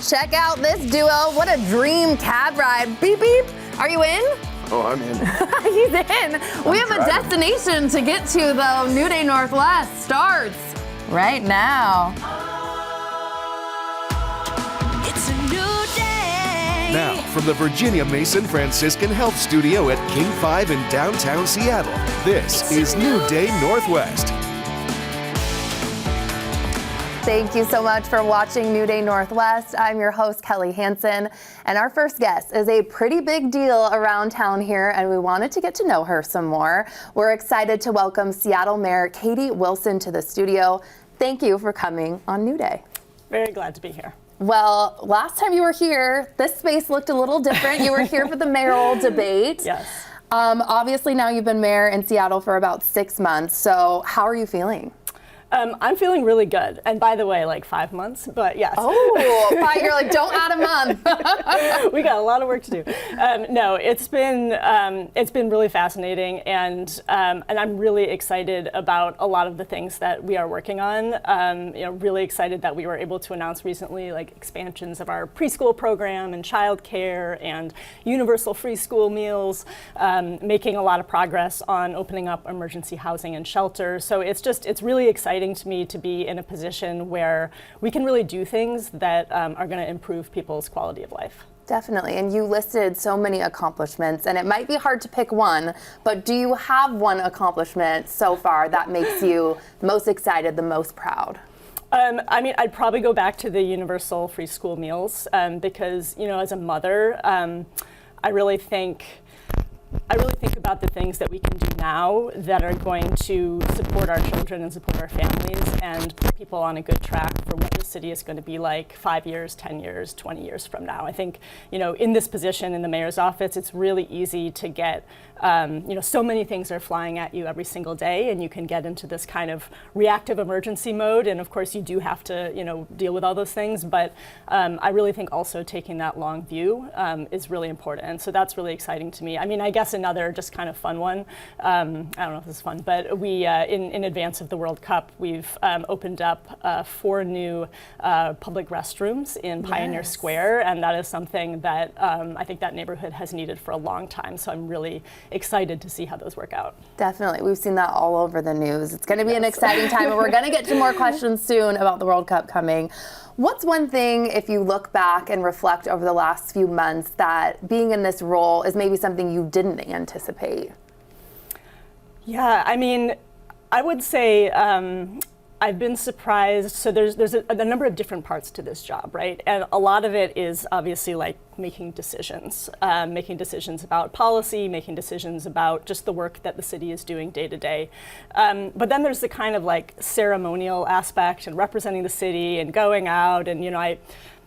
Check out this duo. What a dream cab ride. Beep, beep. Are you in? Oh, I'm in. He's in. We have a destination to get to, though. New Day Northwest starts right now. It's a new day. Now, from the Virginia Mason Franciscan Health Studio at King 5 in downtown Seattle, this is New Day Northwest. Thank you so much for watching New Day Northwest. I'm your host, Kelly Hansen, and our first guest is a pretty big deal around town here, and we wanted to get to know her some more. We're excited to welcome Seattle Mayor Katie Wilson to the studio. Thank you for coming on New Day. Very glad to be here. Well, last time you were here, this space looked a little different. You were here for the mayoral debate. Yes. Obviously, now you've been mayor in Seattle for about 6 months, so how are you feeling? I'm feeling really good. And by the way, like 5 months, but yes. Oh, you're like, don't add a month. We got a lot of work to do. No, it's been really fascinating, and I'm really excited about a lot of the things that we are working on. Really excited that we were able to announce recently like expansions of our preschool program and childcare and universal free school meals, making a lot of progress on opening up emergency housing and shelter. So it's really exciting to me to be in a position where we can really do things that are going to improve people's quality of life. Definitely, and you listed so many accomplishments, and it might be hard to pick one, but do you have one accomplishment so far that makes you most excited, the most proud? I'd probably go back to the universal free school meals because, as a mother, I really think about the things that we can do now that are going to support our children and support our families and put people on a good track for what the city is going to be like 5 years, 10 years, 20 years from now. I think, in this position in the mayor's office, it's really easy to get, so many things are flying at you every single day, and you can get into this kind of reactive emergency mode. And of course, you do have to, deal with all those things. But I really think also taking that long view is really important. And so that's really exciting to me. I guess another just kind of fun one. I don't know if this is fun, but we, in advance of the World Cup, we've opened up 4 new public restrooms in Pioneer Square, and that is something that I think that neighborhood has needed for a long time. So I'm really excited to see how those work out. Definitely. We've seen that all over the news. It's going to be an exciting time, and we're going to get to more questions soon about the World Cup coming. What's one thing, if you look back and reflect over the last few months, that being in this role is maybe something you didn't anticipate? Yeah, I would say I've been surprised. So there's a number of different parts to this job, right? And a lot of it is obviously like making decisions about policy, making decisions about just the work that the city is doing day to day. But then there's the kind of like ceremonial aspect and representing the city and going out and,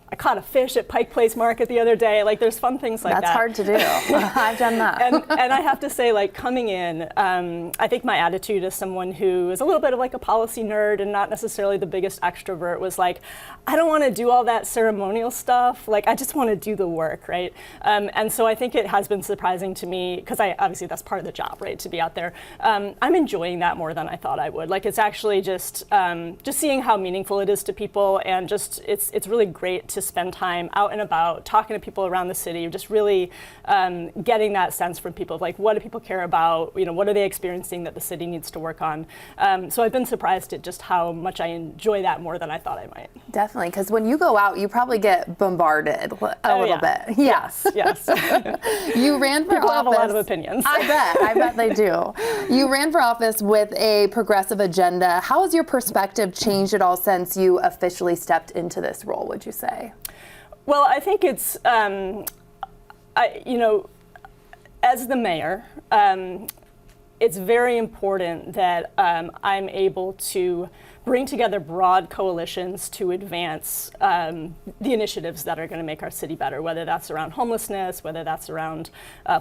I caught a fish at Pike Place Market the other day. Like, there's fun things like that. That's hard to do. I've done that. And I have to say, like, coming in, I think my attitude as someone who is a little bit of like a policy nerd and not necessarily the biggest extrovert was like, I don't want to do all that ceremonial stuff. Like, I just want to do the work, right? And so I think it has been surprising to me, because obviously that's part of the job, right, to be out there. I'm enjoying that more than I thought I would. Like, it's actually just seeing how meaningful it is to people, and just it's really great to spend time out and about, talking to people around the city, just really getting that sense from people of like, what do people care about? What are they experiencing that the city needs to work on? So I've been surprised at just how much I enjoy that more than I thought I might. Definitely, because when you go out, you probably get bombarded a little bit. Yes. You ran for people office. Have a lot of opinions. I bet they do. You ran for office with a progressive agenda. How has your perspective changed at all since you officially stepped into this role, would you say? Well, I think it's, as the mayor, it's very important that I'm able to bring together broad coalitions to advance the initiatives that are going to make our city better, whether that's around homelessness, whether that's around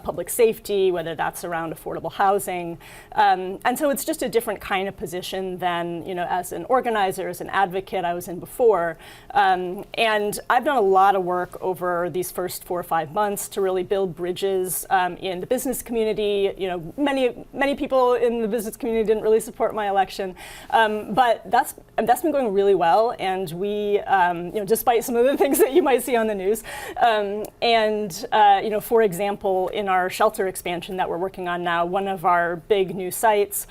public safety, whether that's around affordable housing. And so it's just a different kind of position than, as an organizer, as an advocate I was in before. And I've done a lot of work over these first 4 or 5 months to really build bridges in the business community. Many people in the business community didn't really support my election, but that's been going really well, and we, despite some of the things that you might see on the news, for example, in our shelter expansion that we're working on now, one of our big new sites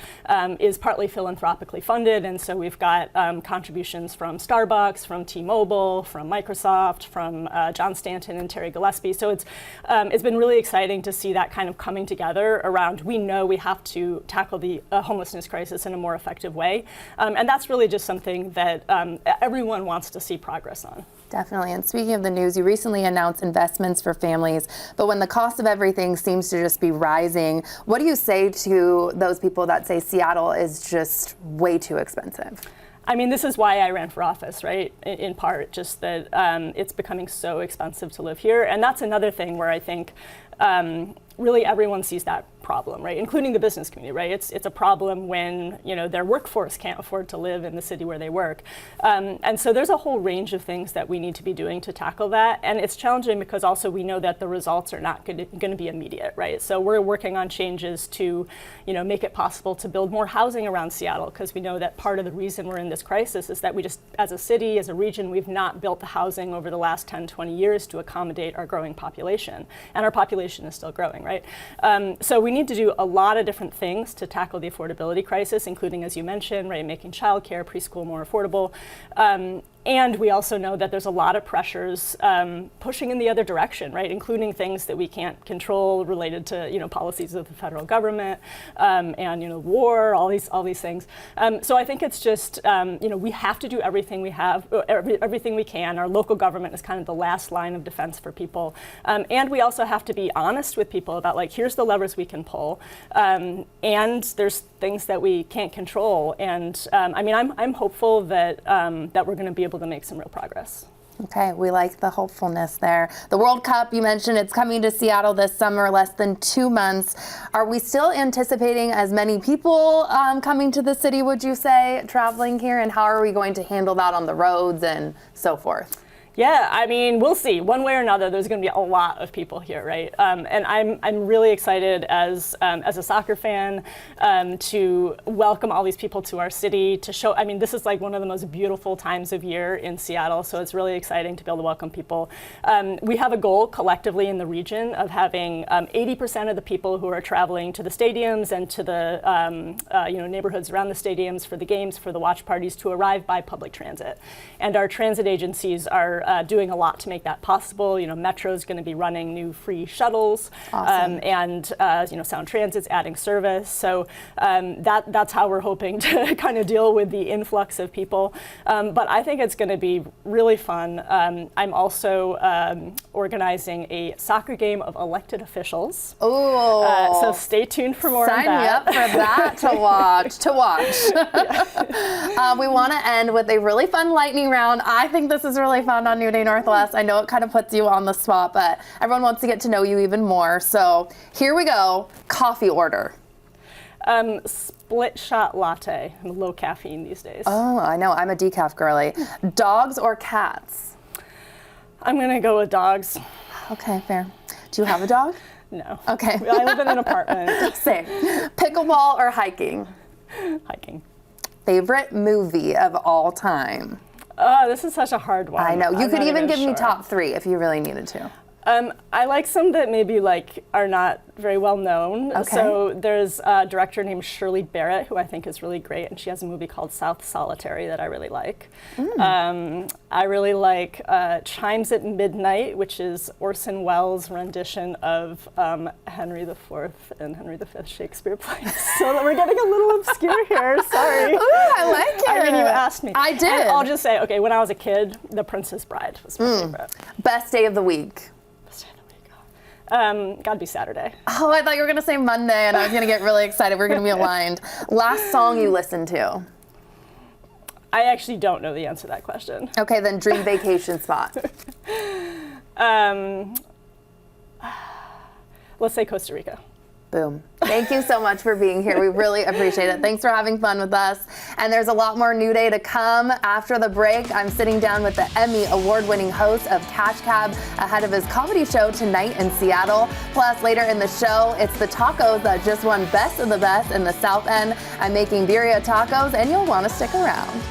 is partly philanthropically funded, and so we've got contributions from Starbucks, from T-Mobile, from Microsoft, from John Stanton and Terry Gillespie. So it's been really exciting to see that kind of coming together around, we know we have to tackle the homelessness crisis in a more effective way. And that's really just something that everyone wants to see progress on. Definitely. And speaking of the news, you recently announced investments for families, but when the cost of everything seems to just be rising, what do you say to those people that say Seattle is just way too expensive? I mean, this is why I ran for office, right? In part, just that it's becoming so expensive to live here. And that's another thing where I think really everyone sees that problem, right? Including the business community, right? It's a problem when, their workforce can't afford to live in the city where they work. And so there's a whole range of things that we need to be doing to tackle that. And it's challenging because also we know that the results are not going to be immediate, right? So we're working on changes to, make it possible to build more housing around Seattle, because we know that part of the reason we're in this crisis is that we just, as a city, as a region, we've not built the housing over the last 10, 20 years to accommodate our growing population. And our population is still growing, right? So we need to do a lot of different things to tackle the affordability crisis, including, as you mentioned, right, making childcare, preschool more affordable. And we also know that there's a lot of pressures pushing in the other direction, right? Including things that we can't control related to, policies of the federal government and, war, all these things. So I think it's just, we have to do everything everything we can. Our local government is kind of the last line of defense for people. And we also have to be honest with people about, like, here's the levers we can pull. And there's things that we can't control. And I'm hopeful that we're going to be able to make some real progress. Okay, we like the hopefulness there. The World Cup, you mentioned it's coming to Seattle this summer, less than 2 months. Are we still anticipating as many people coming to the city, would you say, traveling here? And how are we going to handle that on the roads and so forth? Yeah, we'll see. One way or another, there's going to be a lot of people here, right? And I'm really excited as a soccer fan to welcome all these people to our city, to show, this is like one of the most beautiful times of year in Seattle, so it's really exciting to be able to welcome people. We have a goal collectively in the region of having 80% of the people who are traveling to the stadiums and to the neighborhoods around the stadiums for the games, for the watch parties, to arrive by public transit. And our transit agencies are doing a lot to make that possible. Metro's going to be running new free shuttles, awesome. And Sound Transit's adding service. So that's how we're hoping to kind of deal with the influx of people. But I think it's going to be really fun. I'm also organizing a soccer game of elected officials. Oh, so stay tuned for more on that. Sign me up for that to watch. We want to end with a really fun lightning round. I think this is really fun on New Day Northwest. I know it kind of puts you on the spot, but everyone wants to get to know you even more. So here we go. Coffee order. Split shot latte. I'm low caffeine these days. Oh, I know. I'm a decaf girly. Dogs or cats? I'm going to go with dogs. Okay, fair. Do you have a dog? No. Okay. I live in an apartment. Same. Pickleball or hiking? Hiking. Favorite movie of all time? Oh, this is such a hard one. I know. You could even give me sure. top 3 if you really needed to. I like some that maybe are not very well known. Okay. So there's a director named Shirley Barrett, who I think is really great, and she has a movie called South Solitary that I really like. I really like Chimes at Midnight, which is Orson Welles' rendition of Henry IV and Henry V Shakespeare plays. So we're getting a little obscure here. Sorry. Ooh, I like it. You asked me. I did. And I'll just say, okay, when I was a kid, The Princess Bride was my favorite. Best day of the week? Gotta be Saturday. Oh, I thought you were going to say Monday, and I was going to get really excited. We're going to be aligned. Last song you listened to? I actually don't know the answer to that question. Okay, then dream vacation spot. Let's say Costa Rica. Boom. Thank you so much for being here. We really appreciate it. Thanks for having fun with us. And there's a lot more New Day to come. After the break, I'm sitting down with the Emmy award-winning host of Cash Cab ahead of his comedy show tonight in Seattle. Plus, later in the show, it's the tacos that just won Best of the Best in the South End. I'm making birria tacos, and you'll want to stick around.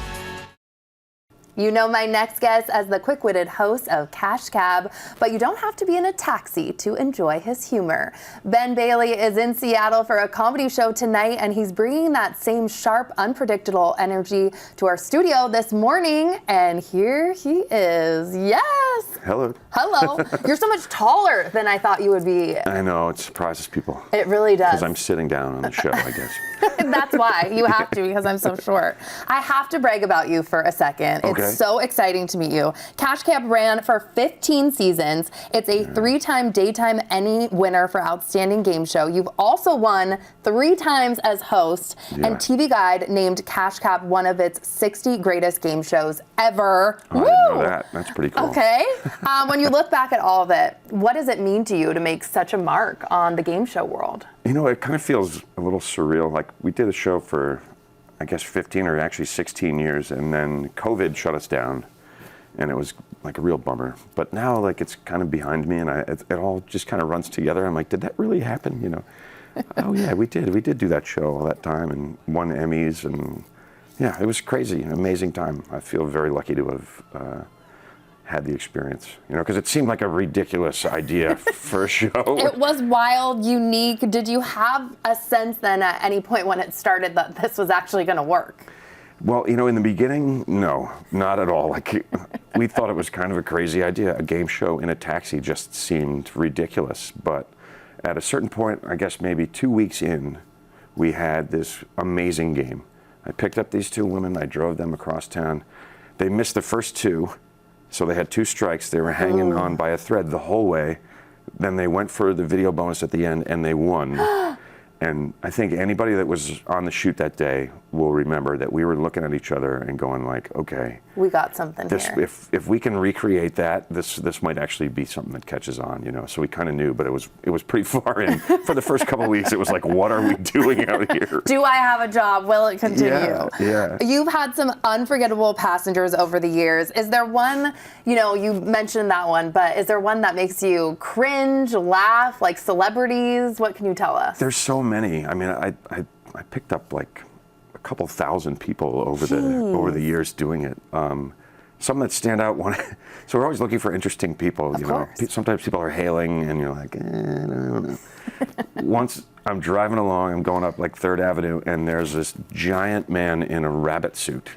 You know my next guest as the quick-witted host of Cash Cab, but you don't have to be in a taxi to enjoy his humor. Ben Bailey is in Seattle for a comedy show tonight, and he's bringing that same sharp, unpredictable energy to our studio this morning, and here he is. Yes! Hello. Hello. You're so much taller than I thought you would be. I know, it surprises people. It really does. Because I'm sitting down on the show, I guess. That's why. You have to, because I'm so short. I have to brag about you for a second. Okay. It's so exciting to meet you. Cash Cab ran for 15 seasons. It's a 3-time Daytime Emmy winner for Outstanding Game Show. You've also won 3 times as host, and TV Guide named Cash Cab one of its 60 greatest game shows ever. Oh, I didn't know that. That's pretty cool. Okay. When you look back at all of it, what does it mean to you to make such a mark on the game show world? You know, it kind of feels a little surreal. Like, we did a show for, I guess, 15 or actually 16 years, and then COVID shut us down, and it was like a real bummer. But now, like, it's kind of behind me, and it all just kind of runs together. I'm like, did that really happen? You know? Oh yeah, we did do that show all that time and won Emmys, and yeah, it was crazy, an amazing time. I feel very lucky to have had the experience, you know, because it seemed like a ridiculous idea for a show. It was wild, unique. Did you have a sense then at any point when it started that this was actually going to work? Well, you know, in the beginning, no, not at all. Like, we thought it was kind of a crazy idea. A game show in a taxi just seemed ridiculous. But at a certain point, I guess maybe 2 weeks in, we had this amazing game. I picked up these 2 women. I drove them across town. They missed the first 2. So they had 2 strikes. They were hanging on by a thread the whole way. Then they went for the video bonus at the end, and they won. And I think anybody that was on the shoot that day will remember that we were looking at each other and going like, okay, we got something here. If we can recreate that, this might actually be something that catches on, you know. So we kind of knew, but it was pretty far in. For the first couple of weeks, it was like, what are we doing out here? Do I have a job? Will it continue? Yeah. You've had some unforgettable passengers over the years. Is there one, you know, you mentioned that one, but is there one that makes you cringe, laugh, like celebrities? What can you tell us? There's so many. I mean, I picked up like a couple thousand people over the years doing it. Some that stand out. So we're always looking for interesting people. You know, sometimes people are hailing, and you're like, I don't know. Once I'm driving along, I'm going up like 3rd Avenue, and there's this giant man in a rabbit suit.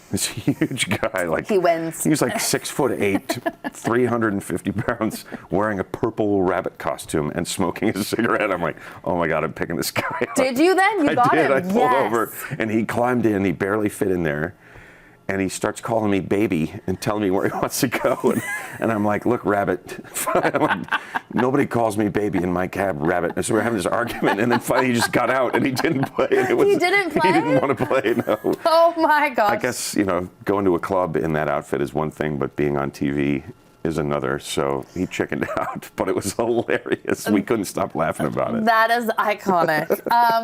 This huge guy, like he wins. He was like 6'8", 350 pounds, wearing a purple rabbit costume and smoking a cigarette. I'm like, oh my God, I'm picking this guy up. Did you then? You got him. I pulled over, and he climbed in. He barely fit in there, and he starts calling me baby and telling me where he wants to go. And I'm like, look, rabbit. I'm like, nobody calls me baby in my cab, rabbit. And so we're having this argument, and then finally he just got out, and he didn't play. And he didn't play? He didn't want to play, no. Oh my gosh. I guess, you know, going to a club in that outfit is one thing, but being on TV is another. So he chickened out, but it was hilarious. We couldn't stop laughing about it. That is iconic.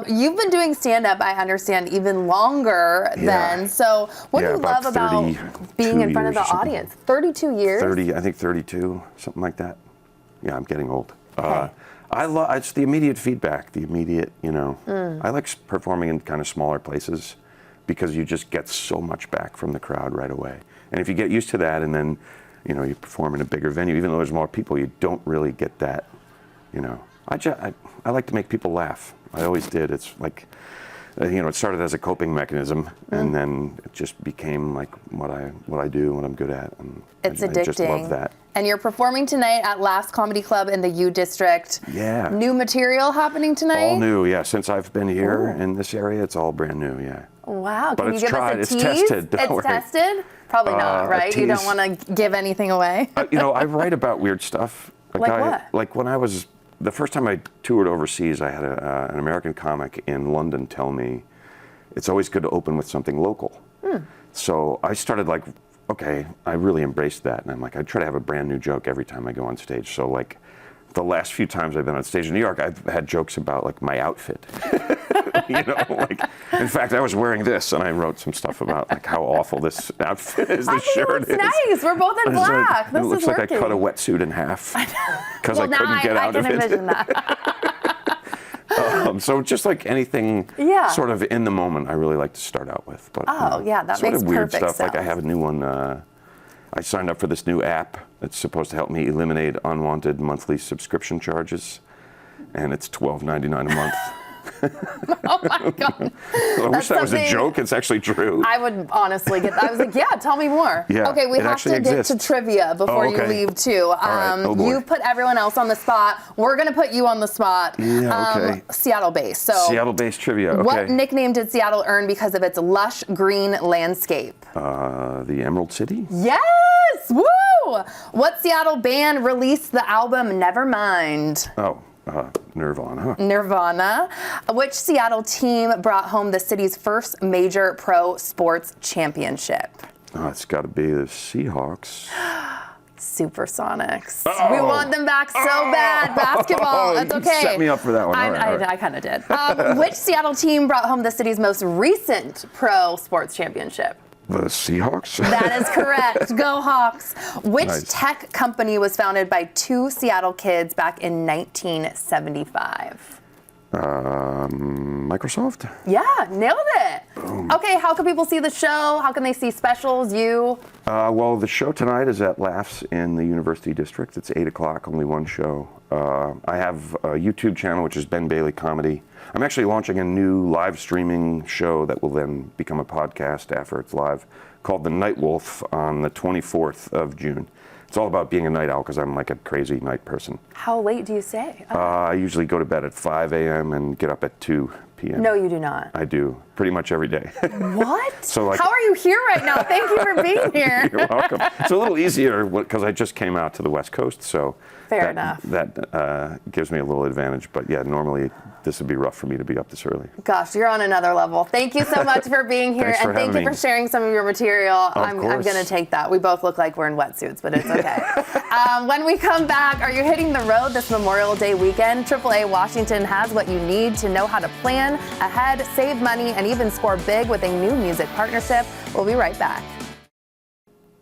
You've been doing stand-up, I understand, even longer than. So what do you love about being in front of the audience? 32 years? I think 32, something like that. Yeah, I'm getting old. It's the immediate feedback, the immediate, you know. I like performing in kind of smaller places because you just get so much back from the crowd right away. And if you get used to that, and then, you know, you perform in a bigger venue, even though there's more people, you don't really get that, you know. I like to make people laugh. I always did. It's like, you know, it started as a coping mechanism, and then it just became like what I do, what I'm good at. And it's addicting. I just love that. And you're performing tonight at Last Comedy Club in the U District. Yeah. New material happening tonight? All new, yeah. Since I've been here in this area, it's all brand new, yeah. Wow. But Can you give us a tease? It's tested. It's tested? Probably not, right? You don't want to give anything away. You know, I write about weird stuff. What? Like when I was, the first time I toured overseas, I had an American comic in London tell me, it's always good to open with something local. So I started like, okay, I really embraced that. And I'm like, I try to have a brand new joke every time I go on stage. So like the last few times I've been on stage in New York, I've had jokes about like my outfit. Like, in fact, I was wearing this, and I wrote some stuff about like how awful this outfit is. This shirt is nice. We're both in black. It looks like I cut a wetsuit in half because I couldn't get out of it. I can envision that. So just like anything sort of in the moment, I really like to start out with. But, that sort makes of weird perfect stuff. Like I sense. have a new one. I signed up for this new app that's supposed to help me eliminate unwanted monthly subscription charges, and it's $12.99 a month. Oh my God. I wish that was a joke. It's actually true. I would honestly get that. I was like, yeah, tell me more. Yeah, okay, we it have actually to get exists. to trivia before you leave too. right. Oh, boy. You've put everyone else on the spot. We're going to put you on the spot. Yeah, okay. Seattle-based. So Seattle-based trivia, okay. What nickname did Seattle earn because of its lush green landscape? The Emerald City? Yes! Woo! What Seattle band released the album Nevermind? Oh, Nirvana. Nirvana. Which Seattle team brought home the city's first major pro sports championship? It's got to be the Seahawks. Supersonics. We want them back so bad. Basketball. It's okay. You set me up for that one. All right. I kind of did. Which Seattle team brought home the city's most recent pro sports championship? The Seahawks? That is correct. Go Hawks. Which Nice. tech company was founded by two Seattle kids back in 1975? Microsoft? Yeah, nailed it. Okay, how can people see the show? How can they see specials, you? Well, the show tonight is at Laughs in the University District. It's 8 o'clock, only one show. I have a YouTube channel, which is Ben Bailey Comedy. I'm actually launching a new live streaming show that will then become a podcast after it's live, called The Night Wolf, on the 24th of June. It's all about being a night owl because I'm like a crazy night person. How late do you stay? I usually go to bed at 5 a.m. and get up at 2 p.m. No, you do not. I do, pretty much every day. What? So, like- How are you here right now? Thank you for being here. You're welcome. It's a little easier because I just came out to the West Coast, so Fair enough. That gives me a little advantage. But yeah, normally this would be rough for me to be up this early. Gosh, you're on another level. Thank you so much for being here, Thanks for and thank you having for me. sharing some of your material. I'm course. going to take that. We both look like we're in wetsuits, but it's okay. When we come back, are you hitting the road this Memorial Day weekend? AAA Washington has what you need to know how to plan ahead, save money, and even score big with a new music partnership. We'll be right back.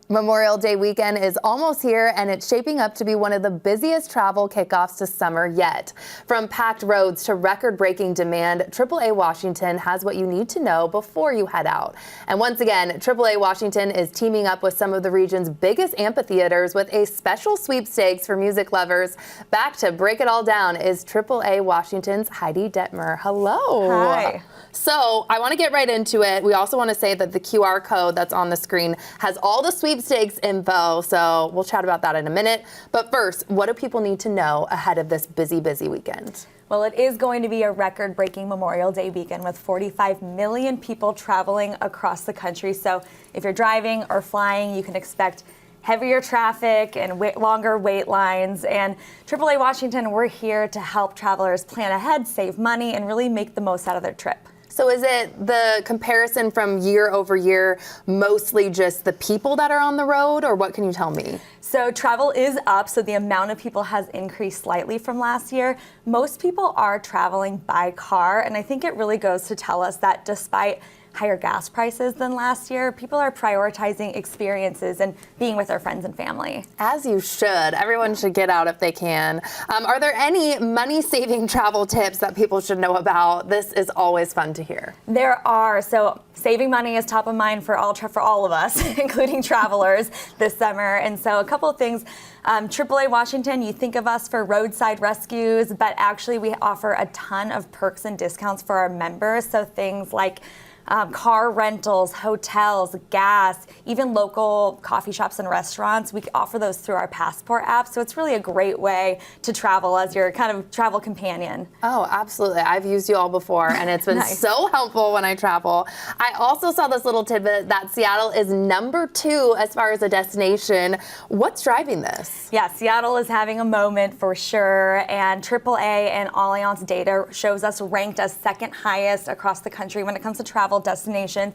Memorial Day weekend is almost here, and it's shaping up to be one of the busiest travel kickoffs to summer yet. From packed roads to record-breaking demand, AAA Washington has what you need to know before you head out. And once again, AAA Washington is teaming up with some of the region's biggest amphitheaters with a special sweepstakes for music lovers. Back to break it all down is AAA Washington's Heidi Detmer. Hello. Hi. So I want to get right into it. We also want to say that the QR code that's on the screen has all the sweepstakes info, so we'll chat about that in a minute. But first, what do people need to know ahead of this busy weekend? Well, it is going to be a record-breaking Memorial Day weekend with 45 million people traveling across the country. So if you're driving or flying, you can expect heavier traffic and longer wait lines. And AAA Washington, we're here to help travelers plan ahead, save money, and really make the most out of their trip. So is it the comparison from year over year mostly just the people that are on the road, or what can you tell me? So travel is up, so the amount of people has increased slightly from last year. Most people are traveling by car, and I think it really goes to tell us that despite higher gas prices than last year, people are prioritizing experiences and being with their friends and family. As you should. Everyone should get out if they can. Are there any money-saving travel tips that people should know about? This is always fun to hear. There are. So saving money is top of mind for all of us, including travelers this summer. And so a couple of things. AAA Washington, you think of us for roadside rescues, but actually we offer a ton of perks and discounts for our members. So things like car rentals, hotels, gas, even local coffee shops and restaurants. We offer those through our Passport app. So it's really a great way to travel as your kind of travel companion. Oh, absolutely. I've used you all before, and it's been Nice. so helpful when I travel. I also saw this little tidbit that Seattle is #2 as far as a destination. What's driving this? Yeah, Seattle is having a moment for sure, and AAA and Allianz data shows us ranked as second highest across the country when it comes to travel destinations.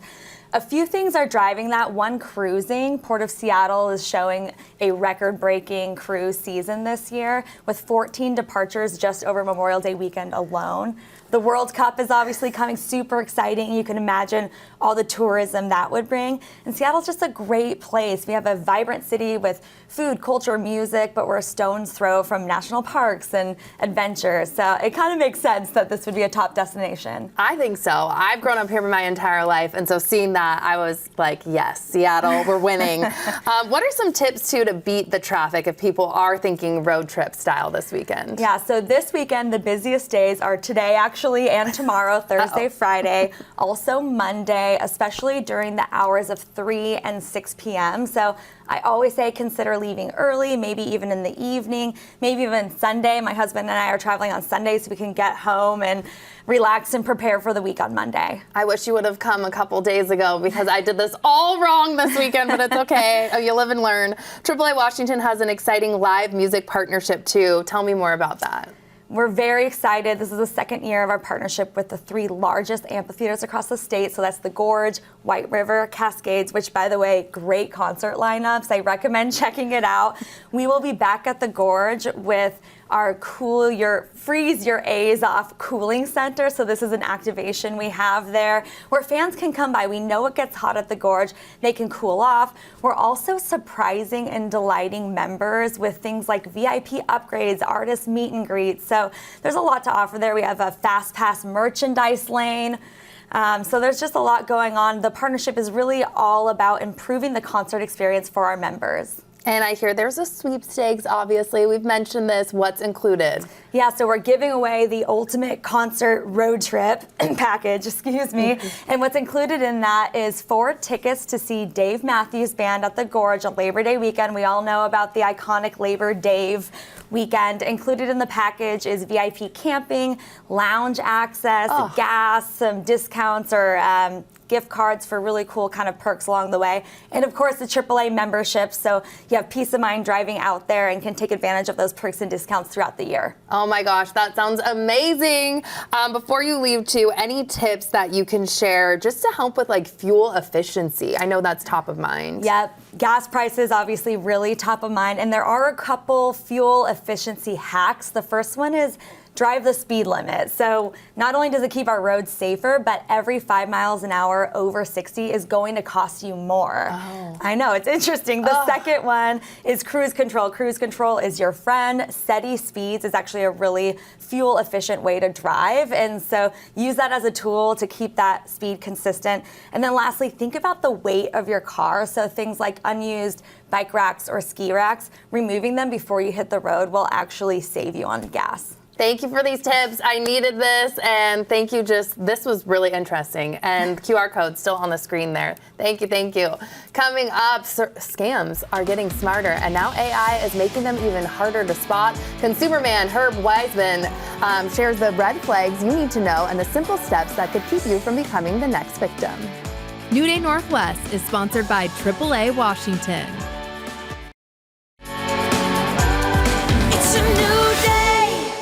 a few things are driving that. One, cruising. Port of Seattle is showing a record-breaking cruise season this year with 14 departures just over Memorial Day weekend alone. The World Cup is obviously coming, super exciting. You can imagine all the tourism that would bring. And Seattle's just a great place. We have a vibrant city with food, culture, music, but we're a stone's throw from national parks and adventures. So it kind of makes sense that this would be a top destination. I think so. I've grown up here my entire life, and so seeing that, I was like, yes, Seattle, we're winning. What are some tips, too, to beat the traffic if people are thinking road trip style this weekend? Yeah, so this weekend, the busiest days are today, actually, and tomorrow, Thursday, Friday, also Monday, especially during the hours of 3 and 6 p.m. So I always say consider leaving early, maybe even in the evening, maybe even Sunday. My husband and I are traveling on Sunday so we can get home and relax and prepare for the week on Monday. I wish you would have come a couple days ago because I did this all wrong this weekend, but it's okay. You live and learn. AAA Washington has an exciting live music partnership too. Tell me more about that. We're very excited. This is the second year of our partnership with the 3 largest amphitheaters across the state. So that's the Gorge, White River, Cascades, which, by the way, great concert lineups. I recommend checking it out. We will be back at the Gorge with our Cool Your Freeze Your A's Off Cooling Center. So this is an activation we have there where fans can come by. We know it gets hot at the Gorge. They can cool off. We're also surprising and delighting members with things like VIP upgrades, artist meet and greets. So there's a lot to offer there. We have a Fast Pass merchandise lane. So there's just a lot going on. The partnership is really all about improving the concert experience for our members. And I hear there's a sweepstakes, obviously. We've mentioned this. What's included? Yeah, so we're giving away the ultimate concert road trip package, excuse me. And what's included in that is 4 tickets to see Dave Matthews Band at the Gorge on Labor Day weekend. We all know about the iconic Labor Dave weekend. Included in the package is VIP camping, lounge access, gas, some discounts or gift cards for really cool kind of perks along the way. And of course, the AAA membership, so you have peace of mind driving out there and can take advantage of those perks and discounts throughout the year. Oh my gosh, that sounds amazing. Before you leave too, any tips that you can share just to help with like fuel efficiency? I know that's top of mind. Yep, gas prices obviously really top of mind, and there are a couple fuel efficiency hacks. The first one is drive the speed limit. So not only does it keep our roads safer, but every 5 miles an hour over 60 is going to cost you more. Oh. I know, it's interesting. The second one is cruise control. Cruise control is your friend. Steady speeds is actually a really fuel efficient way to drive. And so use that as a tool to keep that speed consistent. And then lastly, think about the weight of your car. So things like unused bike racks or ski racks, removing them before you hit the road will actually save you on gas. Thank you for these tips. I needed this, and thank you. This was really interesting. And QR code still on the screen there. Thank you, thank you. Coming up, scams are getting smarter, and now AI is making them even harder to spot. Consumer man Herb Wiseman shares the red flags you need to know and the simple steps that could keep you from becoming the next victim. New Day Northwest is sponsored by AAA Washington.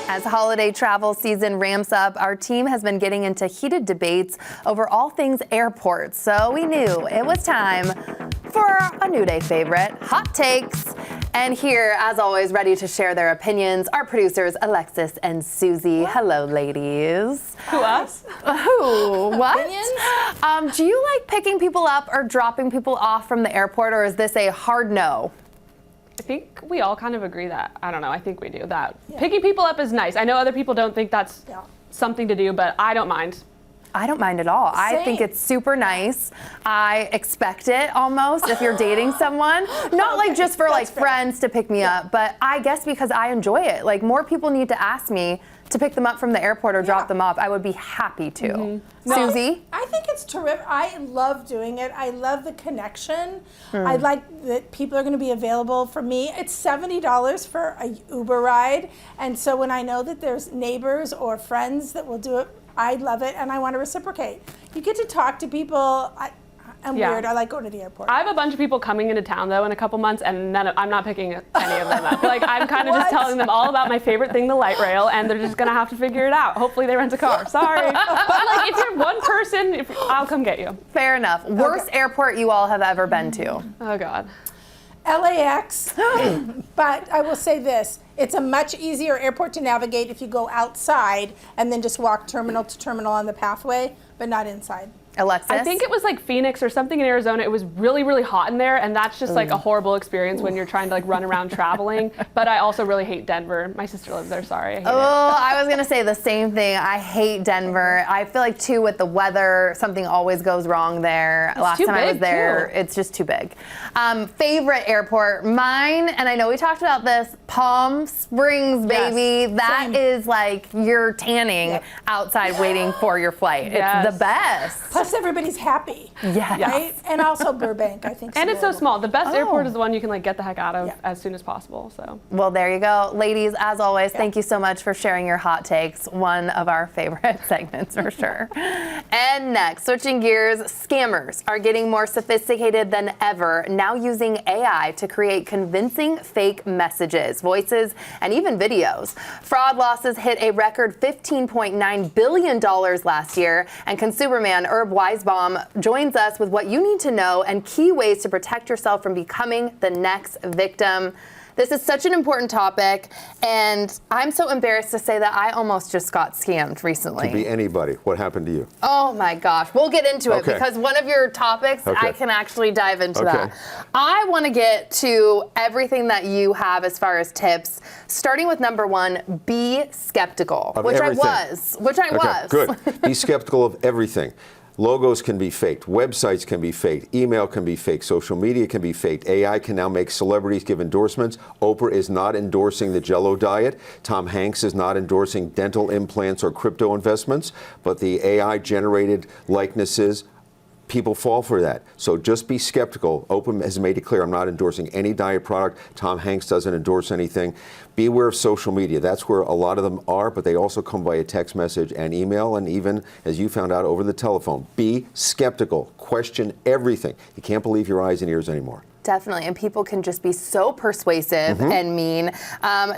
As holiday travel season ramps up, our team has been getting into heated debates over all things airports. So we knew it was time for a New Day favorite, Hot Takes. And here, as always, ready to share their opinions, our producers, Alexis and Susie. Hello, ladies. Who, us? Who? What? Do you like picking people up or dropping people off from the airport, or is this a hard no? I think we all kind of agree that, I don't know, I think we do that. Yeah. Picking people up is nice. I know other people don't think that's something to do, but I don't mind. I don't mind at all. Same. I think it's super nice. I expect it almost if you're dating someone. Not like just for like friends to pick me up, but I guess because I enjoy it. Like more people need to ask me to pick them up from the airport or drop them off. I would be happy to. Mm-hmm. Susie? I think it's terrific. I love doing it. I love the connection. I like that people are going to be available for me. It's $70 for a Uber ride. And so when I know that there's neighbors or friends that will do it, I love it and I want to reciprocate. You get to talk to people. and Yeah. weird. I like going to the airport. I have a bunch of people coming into town though in a couple months, and I'm not picking any of them up. Like I'm kind of just telling them all about my favorite thing, the light rail, and they're just gonna have to figure it out. Hopefully they rent a car. Sorry, but like if you're one person, I'll come get you. Fair enough. Worst airport you all have ever been to? Oh God. LAX, but I will say this, it's a much easier airport to navigate if you go outside and then just walk terminal to terminal on the pathway, but not inside. Alexis? I think it was like Phoenix or something in Arizona. It was really, really hot in there, and that's just like a horrible experience when you're trying to like run around traveling. But I also really hate Denver. My sister lives there. Sorry, I hate it. I was gonna say the same thing. I hate Denver. I feel like too with the weather, something always goes wrong there. Last too time I was big, there, too. it's just too big. Favorite airport, mine, and I know we talked about this, Palm Springs, baby. Yes, That same. is like you're tanning outside waiting for your flight. Yes. It's the best. Plus everybody's happy. Yes. Right? And also Burbank, I think. And it's so adorable. small. The best airport Oh. is the one you can like get the heck out of Yeah. as soon as possible. So. Well, there you go. Ladies, as always, thank you so much for sharing your hot takes. One of our favorite segments for sure. And next, switching gears, scammers are getting more sophisticated than ever, now using AI to create convincing fake messages, voices, and even videos. Fraud losses hit a record $15.9 billion last year, and consumer man Herb Weisbaum joins us with what you need to know and key ways to protect yourself from becoming the next victim. This is such an important topic, and I'm so embarrassed to say that I almost just got scammed recently. Could be anybody. What happened to you? Oh my gosh. We'll get into it Okay. because one of your topics, Okay. I can actually dive into Okay. that. I want to get to everything that you have as far as tips, starting with number one, be skeptical, Of which everything. I was. Good. Be skeptical of everything. Logos can be faked. Websites can be faked. Email can be faked. Social media can be faked. AI can now make celebrities give endorsements. Oprah is not endorsing the Jell-O diet. Tom Hanks is not endorsing dental implants or crypto investments. But the AI-generated likenesses, people fall for that. So just be skeptical. Oprah has made it clear, I'm not endorsing any diet product. Tom Hanks doesn't endorse anything. Be aware of social media. That's where a lot of them are, but they also come via text message and email, and even, as you found out, over the telephone. Be skeptical. Question everything. You can't believe your eyes and ears anymore. Definitely, and people can just be so persuasive and mean.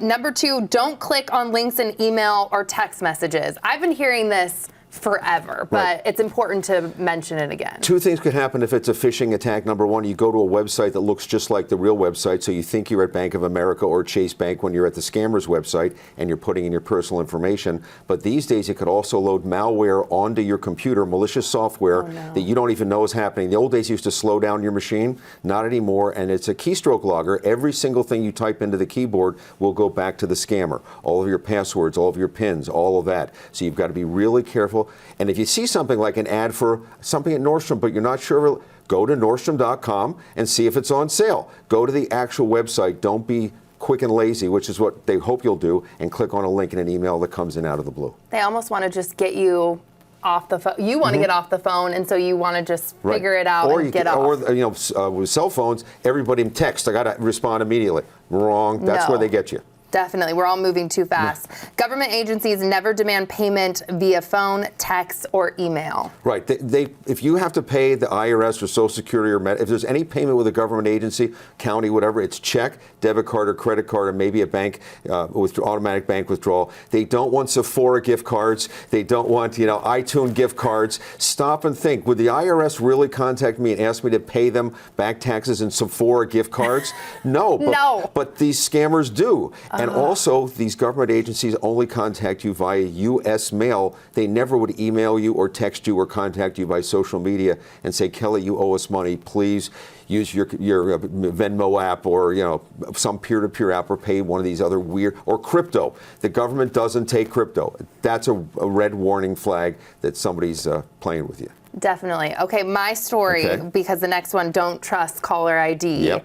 Number two, don't click on links in email or text messages. I've been hearing this forever, but Right. it's important to mention it again. Two things could happen if it's a phishing attack. Number one, you go to a website that looks just like the real website, so you think you're at Bank of America or Chase Bank when you're at the scammer's website and you're putting in your personal information. But these days, it could also load malware onto your computer, malicious software that you don't even know is happening. The old days used to slow down your machine, not anymore, and it's a keystroke logger. Every single thing you type into the keyboard will go back to the scammer. All of your passwords, all of your PINs, all of that. So you've got to be really careful. And if you see something like an ad for something at Nordstrom, but you're not sure, go to Nordstrom.com and see if it's on sale. Go to the actual website. Don't be quick and lazy, which is what they hope you'll do, and click on a link in an email that comes in out of the blue. They almost want to just get you off the phone. You want to get off the phone, and so you want to just figure it out or and get off. Or with cell phones, everybody text. I got to respond immediately. Wrong. That's No. where they get you. Definitely. We're all moving too fast. Government agencies never demand payment via phone, text, or email. Right. If you have to pay the IRS or Social Security or if there's any payment with a government agency, county, whatever, it's check, debit card, or credit card, or maybe a bank automatic bank withdrawal. They don't want Sephora gift cards. They don't want iTunes gift cards. Stop and think. Would the IRS really contact me and ask me to pay them back taxes and Sephora gift cards? No. No. But these scammers do. And also, these government agencies only contact you via U.S. mail. They never would email you or text you or contact you by social media and say, Kelly, you owe us money. Please use your Venmo app or some peer-to-peer app or pay one of these other weird, or crypto. The government doesn't take crypto. That's a red warning flag that somebody's playing with you. Definitely. Okay, my story, Okay. because the next one, don't trust caller ID. Yep.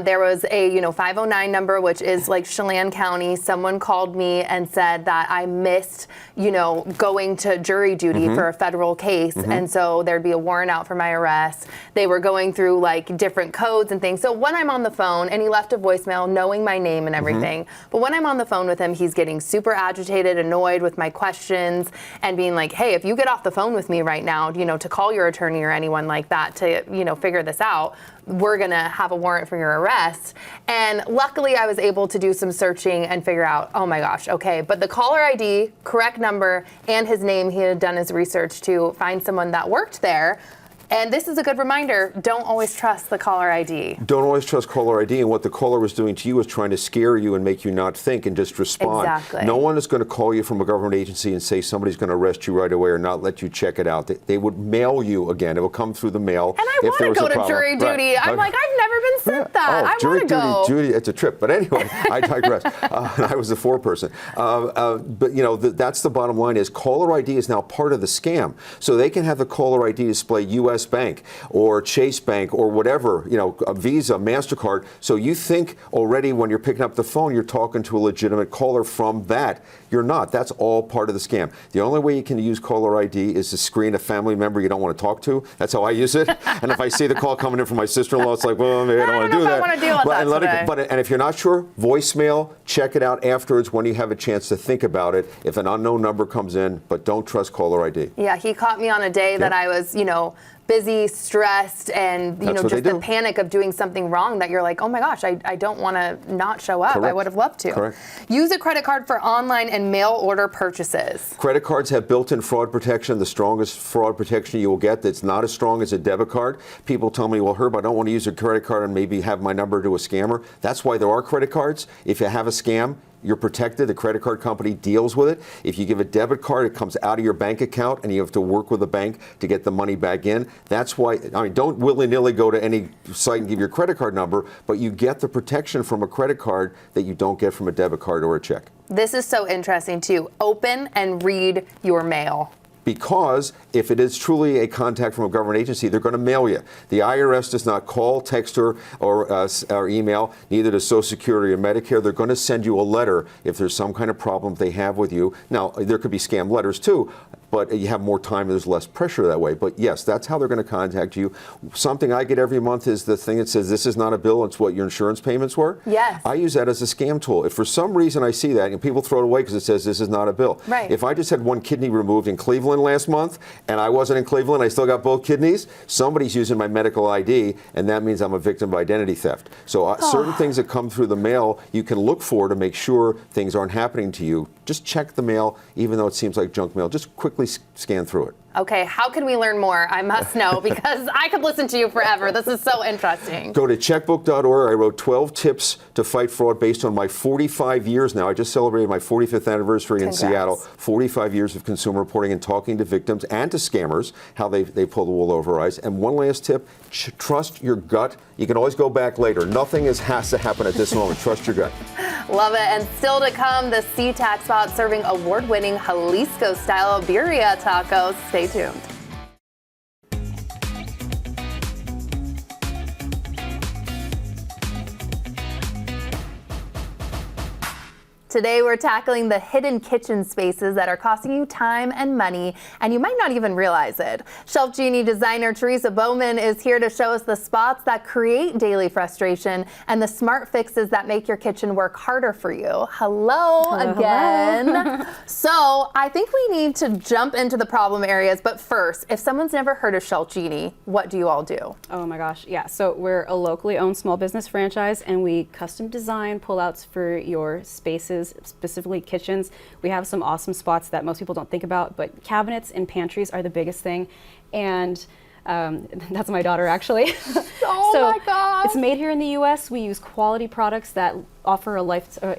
There was a 509 number, which is like Chelan County. Someone called me and said that I missed, going to jury duty for a federal case, and so there'd be a warrant out for my arrest. They were going through like different codes and things. So when I'm on the phone, and he left a voicemail knowing my name and everything, but when I'm on the phone with him, he's getting super agitated, annoyed with my questions, and being like, hey, if you get off the phone with me right now, to call your attorney or anyone like that to, figure this out, we're going to have a warrant for your arrest. And luckily I was able to do some searching and figure out, oh my gosh, okay, but the caller ID, correct number, and his name, he had done his research to find someone that worked there. And this is a good reminder, don't always trust the caller ID. Don't always trust caller ID, and what the caller was doing to you was trying to scare you and make you not think and just respond. Exactly. No one is going to call you from a government agency and say somebody's going to arrest you right away or not let you check it out. They would mail you again. It will come through the mail. And I want to go to jury duty. Right. I'm like, I've never been sent that. I jury want to go. Jury, it's a trip. But anyway, I digress. I was the foreperson. But that's the bottom line is caller ID is now part of the scam. So they can have the caller ID display U.S. Bank or Chase Bank or whatever, a Visa, MasterCard. So you think already when you're picking up the phone, you're talking to a legitimate caller from that. You're not. That's all part of the scam. The only way you can use caller ID is to screen a family member you don't want to talk to. That's how I use it. And if I see the call coming in from my sister-in-law, it's like, well, maybe I don't want to do that. I want to deal with that and if you're not sure, voicemail, check it out afterwards when you have a chance to think about it. If an unknown number comes in, but don't trust caller ID. Yeah, he caught me on a day that I was, busy, stressed, and just the panic of doing something wrong that you're like, oh my gosh, I don't want to not show up. Correct. I would have loved to. Correct. Use a credit card for online and mail order purchases. Credit cards have built-in fraud protection, the strongest fraud protection you will get that's not as strong as a debit card. People tell me, well, Herb, I don't want to use a credit card and maybe have my number to a scammer. That's why there are credit cards. If you have a scam, you're protected. The credit card company deals with it. If you give a debit card, it comes out of your bank account and you have to work with the bank to get the money back in. That's why, don't willy-nilly go to any site and give your credit card number, but you get the protection from a credit card that you don't get from a debit card or a check. This is so interesting too. Open and read your mail. Because if it is truly a contact from a government agency, they're going to mail you. The IRS does not call, text, or email, neither does Social Security or Medicare. They're going to send you a letter if there's some kind of problem they have with you. Now, there could be scam letters too, but you have more time, there's less pressure that way. But yes, that's how they're going to contact you. Something I get every month is the thing that says, this is not a bill, it's what your insurance payments were. Yes. I use that as a scam tool. If for some reason I see that, and people throw it away because it says this is not a bill. Right. If I just had one kidney removed in Cleveland last month, and I wasn't in Cleveland, I still got both kidneys, somebody's using my medical ID, and that means I'm a victim of identity theft. So certain things that come through the mail, you can look for to make sure things aren't happening to you. Just check the mail, even though it seems like junk mail. Just quickly scan through it. Okay, how can we learn more? I must know because I could listen to you forever. This is so interesting. Go to checkbook.org. I wrote 12 tips to fight fraud based on my 45 years now. I just celebrated my 45th anniversary in Seattle. 45 years of consumer reporting and talking to victims and to scammers, how they pull the wool over our eyes. And one last tip, trust your gut. You can always go back later. Nothing has to happen at this moment. Trust your gut. Love it. And still to come, the SeaTac spot serving award-winning Jalisco-style birria tacos. Stay tuned. Today we're tackling the hidden kitchen spaces that are costing you time and money, and you might not even realize it. Shelf Genie designer Teresa Bowman is here to show us the spots that create daily frustration and the smart fixes that make your kitchen work harder for you. Hello again. So I think we need to jump into the problem areas, but first, if someone's never heard of Shelf Genie, what do you all do? Oh my gosh, yeah. So we're a locally owned small business franchise, and we custom design pullouts for your spaces, specifically kitchens. We have some awesome spots that most people don't think about, but cabinets and pantries are the biggest thing. And that's my daughter, actually. Oh my gosh. It's made here in the U.S. We use quality products that offer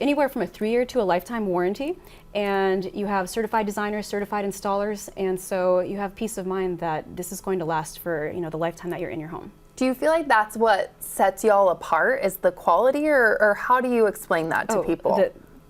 anywhere from a 3-year to a lifetime warranty. And you have certified designers, certified installers, and so you have peace of mind that this is going to last for the lifetime that you're in your home. Do you feel like that's what sets y'all apart, is the quality, or how do you explain that to people?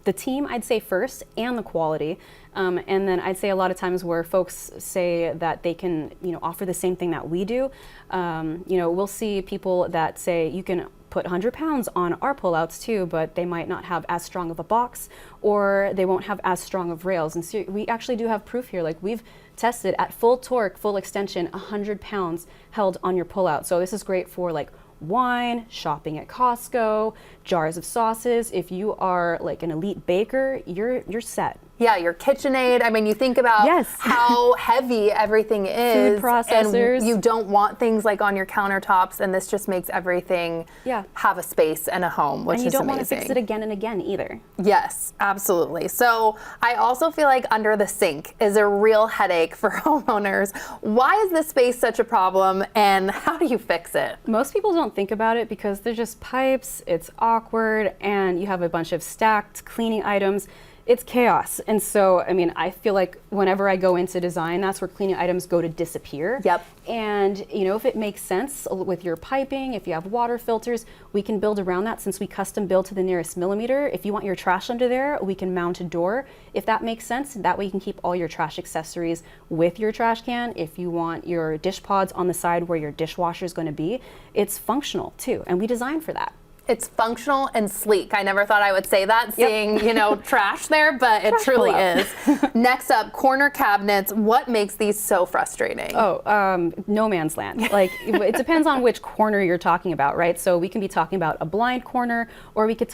The team, I'd say first, and the quality. And then I'd say a lot of times where folks say that they can, offer the same thing that we do. We'll see people that say you can put 100 pounds on our pullouts too, but they might not have as strong of a box, or they won't have as strong of rails. And so we actually do have proof here. Like, we've tested at full torque, full extension, 100 pounds held on your pullout. So this is great for like wine, shopping at Costco, jars of sauces. If you are like an elite baker, you're set. Yeah, your KitchenAid. I mean, you think about how heavy everything is. Food processors. And you don't want things like on your countertops, and this just makes everything have a space and a home, which is amazing. And you don't want to fix it again and again either. Yes, absolutely. So I also feel like under the sink is a real headache for homeowners. Why is this space such a problem, and how do you fix it? Most people don't think about it because they're just pipes, it's awkward, and you have a bunch of stacked cleaning items. It's chaos. And so, I mean, I feel like whenever I go into design, that's where cleaning items go to disappear. Yep. And, you know, if it makes sense with your piping, if you have water filters, we can build around that since we custom build to the nearest millimeter. If you want your trash under there, we can mount a door. If that makes sense, that way you can keep all your trash accessories with your trash can. If you want your dish pods on the side where your dishwasher is going to be, it's functional too. And we design for that. It's functional and sleek. I never thought I would say that, seeing, you know, trash there, but it truly is. Next up, corner cabinets. What makes these so frustrating? No man's land. Like, it depends on which corner you're talking about, right? So we can be talking about a blind corner, or we could be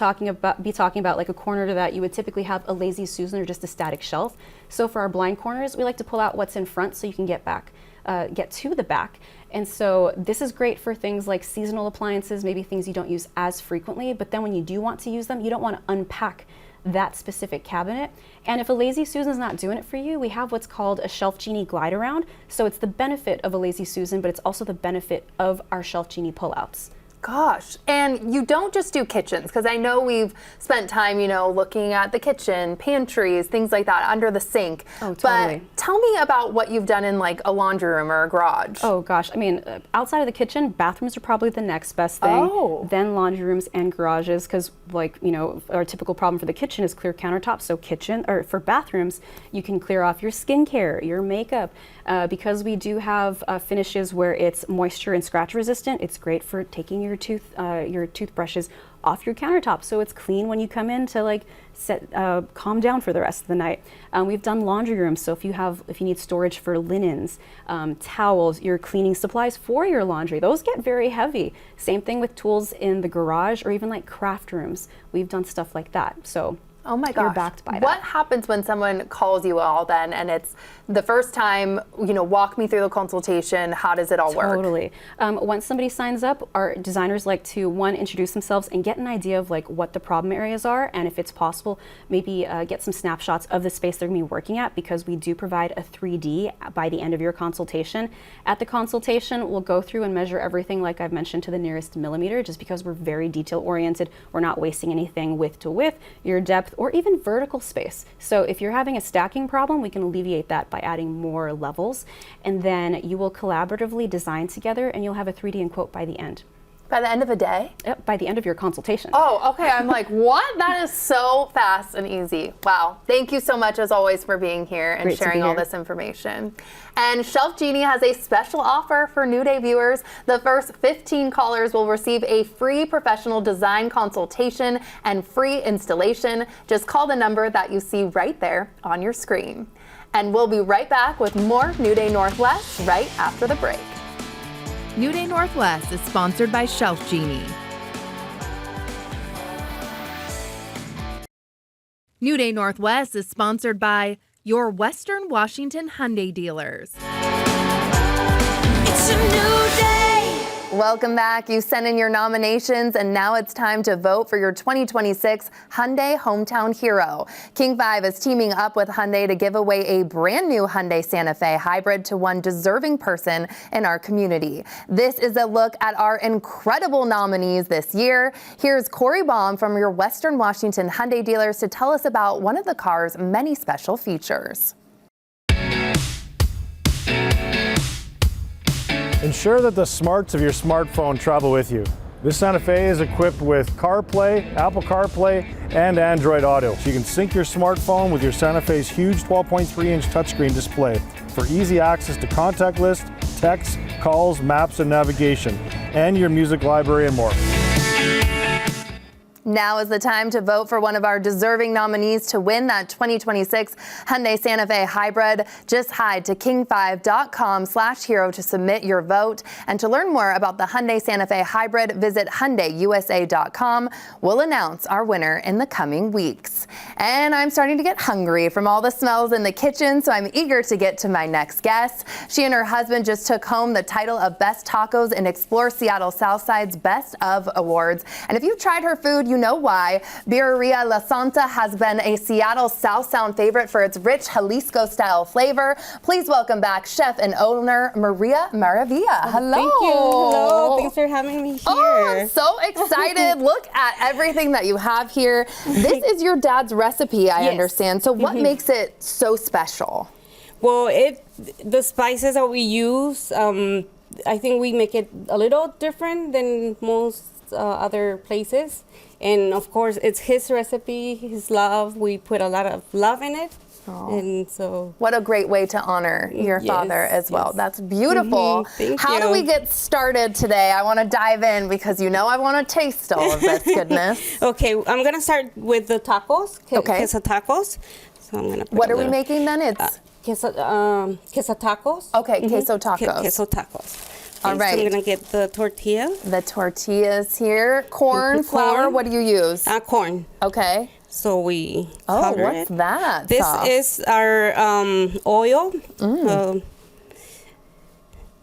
talking about like a corner that you would typically have a lazy Susan or just a static shelf. So for our blind corners, we like to pull out what's in front so you can get to the back. And so this is great for things like seasonal appliances, maybe things you don't use as frequently, but then when you do want to use them, you don't want to unpack that specific cabinet. And if a lazy Susan's not doing it for you, we have what's called a Shelf Genie glide around. So it's the benefit of a lazy Susan, but it's also the benefit of our Shelf Genie pullouts. Gosh, and you don't just do kitchens, because I know we've spent time, you know, looking at the kitchen, pantries, things like that, under the sink. Oh, totally. But tell me about what you've done in like a laundry room or a garage. Oh gosh, I mean, outside of the kitchen, bathrooms are probably the next best thing. Then laundry rooms and garages, because like, you know, our typical problem for the kitchen is clear countertops. So for bathrooms, you can clear off your skincare, your makeup. Because we do have finishes where it's moisture and scratch resistant, it's great for taking your toothbrushes off your countertop so it's clean when you come in to like calm down for the rest of the night. We've done laundry rooms, so if you need storage for linens, towels, your cleaning supplies for your laundry, those get very heavy. Same thing with tools in the garage or even like craft rooms. We've done stuff like that. So oh my gosh. You're backed by that. What happens when someone calls you all then and it's the first time, you know, walk me through the consultation, how does it all work? Totally. Once somebody signs up, our designers like to, one, introduce themselves and get an idea of like what the problem areas are, and if it's possible, maybe get some snapshots of the space they're going to be working at, because we do provide a 3D by the end of your consultation. At the consultation, we'll go through and measure everything, like I've mentioned, to the nearest millimeter, just because we're very detail oriented. We're not wasting anything width to width, your depth, or even vertical space. So if you're having a stacking problem, we can alleviate that by adding more levels, and then you will collaboratively design together and you'll have a 3D and quote by the end. By the end of a day? Yep, by the end of your consultation. Oh, okay. I'm like, what? That is so fast and easy. Wow. Thank you so much, as always, for being here and sharing all this information. And Shelf Genie has a special offer for New Day viewers. The first 15 callers will receive a free professional design consultation and free installation. Just call the number that you see right there on your screen. And we'll be right back with more New Day Northwest right after the break. New Day Northwest is sponsored by Shelf Genie. New Day Northwest is sponsored by your Western Washington Hyundai dealers. It's a new day. Welcome back. You sent in your nominations, and now it's time to vote for your 2026 Hyundai Hometown Hero. King 5 is teaming up with Hyundai to give away a brand new Hyundai Santa Fe hybrid to one deserving person in our community. This is a look at our incredible nominees this year. Here's Corey Baum from your Western Washington Hyundai dealers to tell us about one of the car's many special features. Ensure that the smarts of your smartphone travel with you. This Santa Fe is equipped with CarPlay, Apple CarPlay, and Android Auto. So you can sync your smartphone with your Santa Fe's huge 12.3-inch touchscreen display for easy access to contact list, texts, calls, maps, and navigation, and your music library and more. Now is the time to vote for one of our deserving nominees to win that 2026 Hyundai Santa Fe Hybrid. Just head to king5.com/hero to submit your vote. And to learn more about the Hyundai Santa Fe Hybrid, visit HyundaiUSA.com. We'll announce our winner in the coming weeks. And I'm starting to get hungry from all the smells in the kitchen, so I'm eager to get to my next guest. She and her husband just took home the title of Best Tacos in Explore Seattle Southside's Best of Awards. And if you've tried her food, you know why. Birrieria La Santa has been a Seattle South Sound favorite for its rich Jalisco-style flavor. Please welcome back chef and owner Maria Maravilla. Hello. Thank you. Hello. Thanks for having me here. Oh, I'm so excited. Look at everything that you have here. This is your dad's recipe, I understand. So what makes it so special? Well, the spices that we use, I think we make it a little different than most other places. And of course, it's his recipe, his love. We put a lot of love in it. And so, what a great way to honor your father as well. That's beautiful. How do we get started today? I want to dive in because you know I want to taste all of this goodness. Okay, I'm going to start with the tacos, queso tacos. So I'm going to put what are we making then? It's queso tacos. Okay, queso tacos. Queso tacos. All right. So I'm going to get the tortilla. The tortillas here. Corn, flour, what do you use? Corn. Okay. So we cover what's that? This is our oil.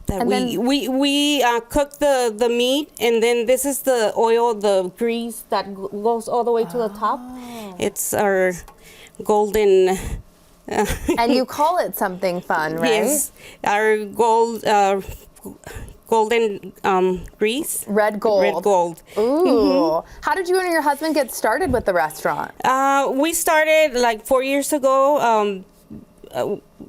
That we cook the meat, and then this is the oil, the grease that goes all the way to the top. It's our golden. And you call it something fun, right? Yes, our golden grease. Red gold. Red gold. Ooh. How did you and your husband get started with the restaurant? We started like 4 years ago.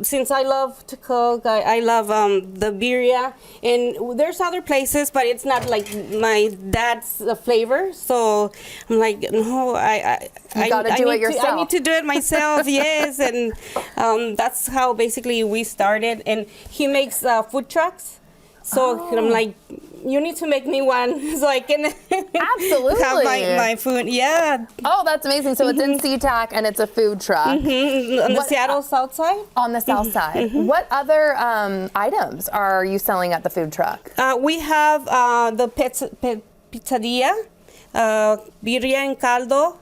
Since I love to cook, I love the birria, and there's other places, but it's not like my dad's flavor. So I'm like, no, I gotta do it yourself. I need to do it myself. Yes, and that's how basically we started. And he makes food trucks, so I'm like, you need to make me one so I can absolutely have my food. Yeah. Oh, that's amazing. So it's in SeaTac and it's a food truck. On the Seattle South Side? On the South Side. What other items are you selling at the food truck? We have the pizzadilla, birria en caldo.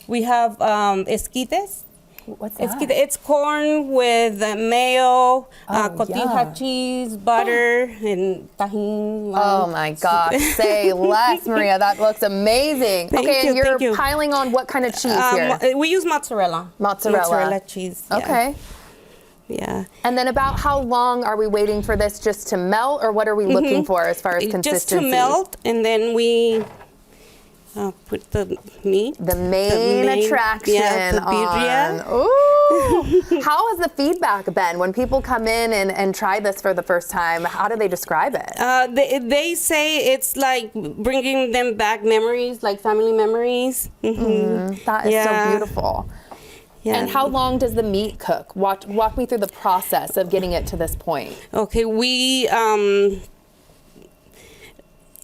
We have esquites. What's that? It's corn with mayo, cotija cheese, butter, and tahini. Oh my gosh, say less, Maria. That looks amazing. Thank you're you. piling on what kind of cheese here? We use mozzarella. Mozzarella cheese. Yeah. Okay. Yeah. And then about how long are we waiting for this just to melt, or what are we looking for as far as consistency? Just to melt, and then we put the meat. The main attraction. Yeah, the birria. Ooh. How has the feedback been when people come in and try this for the first time? How do they describe it? They say it's like bringing them back memories, like family memories. That is so beautiful. Yeah. And how long does the meat cook? Walk me through the process of getting it to this point. Okay,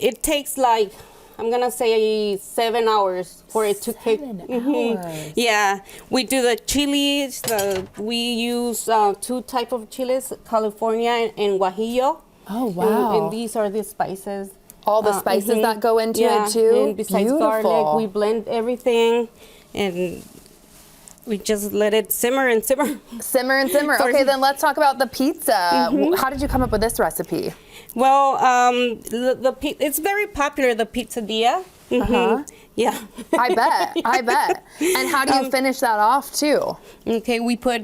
it takes like, I'm gonna say 7 hours for it to cook. 7 hours. Yeah, we do the chilies. We use 2 types of chilies, California and Guajillo. Oh wow! And these are the spices. All the spices that go into it too. And besides garlic, we blend everything, and we just let it simmer and simmer. Simmer and simmer. Okay, then let's talk about the pizza. How did you come up with this recipe? Well, it's very popular, the pizzadilla. Yeah. I bet. And how do you finish that off too? Okay, we put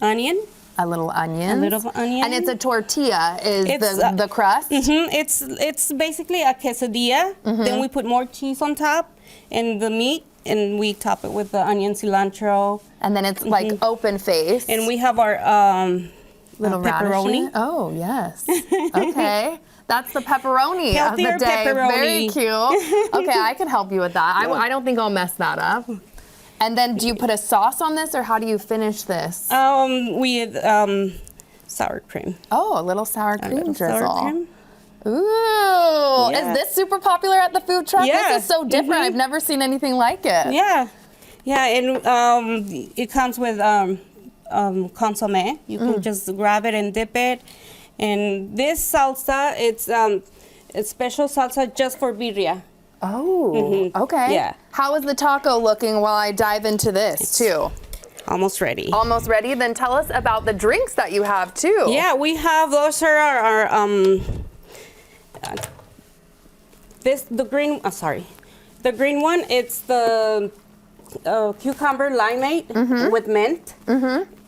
onion. A little onion. A little onion. And it's a tortilla, the crust? It's basically a quesadilla. Then we put more cheese on top and the meat, and we top it with the onion, cilantro. And then it's like open face. And we have our little pepperoni. Oh, yes. Okay. That's the pepperoni Healthier of the day. Pepperoni. Very cute. Okay, I can help you with that. I don't think I'll mess that up. And then do you put a sauce on this, or how do you finish this? With sour cream. Oh, a little sour cream drizzle. Sour cream. Ooh, Yeah. is this super popular at the food truck? Yeah. This is so different. Mhm. I've never seen anything like it. Yeah, yeah, and it comes with consomme. You can just grab it and dip it. And this salsa, it's a special salsa just for birria. Oh, okay. Yeah. How is the taco looking while I dive into this too? Almost ready. Almost ready? Then tell us about the drinks that you have too. Yeah, we have, those are our, the green one, it's the cucumber limeade with mint,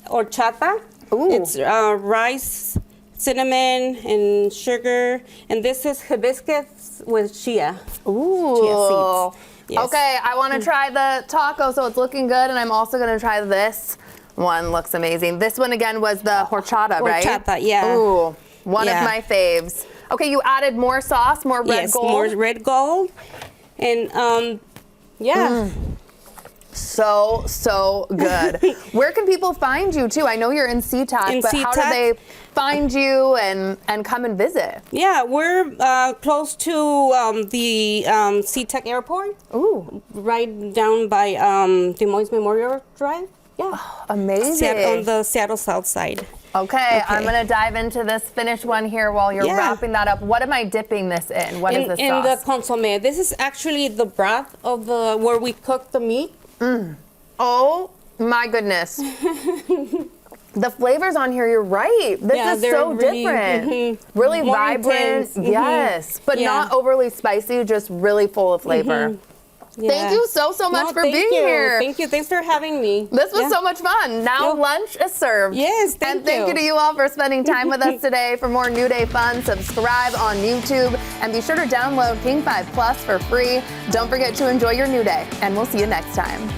horchata. Ooh. It's rice, cinnamon, and sugar. And this is hibiscus with chia. Ooh. Chia seeds. Yes. Okay, I want to try the taco, so it's looking good, and I'm also going to try this one. Looks amazing. This one again was the horchata, right? Horchata, yeah. Ooh, one Yeah. of my faves. Okay, you added more sauce, more red gold. More red gold. And yeah. So good. Where can people find you too? I know you're in SeaTac, but how do SeaTac. they find you and come and visit? Yeah, we're close to the SeaTac Airport. Ooh. Right down by Des Moines Memorial Drive. Yeah. Oh, amazing. On the Seattle South side. Okay, I'm going to dive into this finished one here while you're wrapping that up. What am I dipping this in? What is this in sauce? the consomme. This is actually the broth of where we cook the meat. Oh my goodness. The flavors on here, you're right. This is so really, different. Really more vibrant. intense. Yes, but not overly spicy, just really full of flavor. Yeah. Thank you so much for being here. Thank you. Thanks for having me. This was so much fun. Now lunch is served. Yes, And thank you to you all for spending time with us today. For more New Day fun, subscribe on YouTube and be sure to download King 5 Plus for free. Don't forget to enjoy your new day, and we'll see you next time.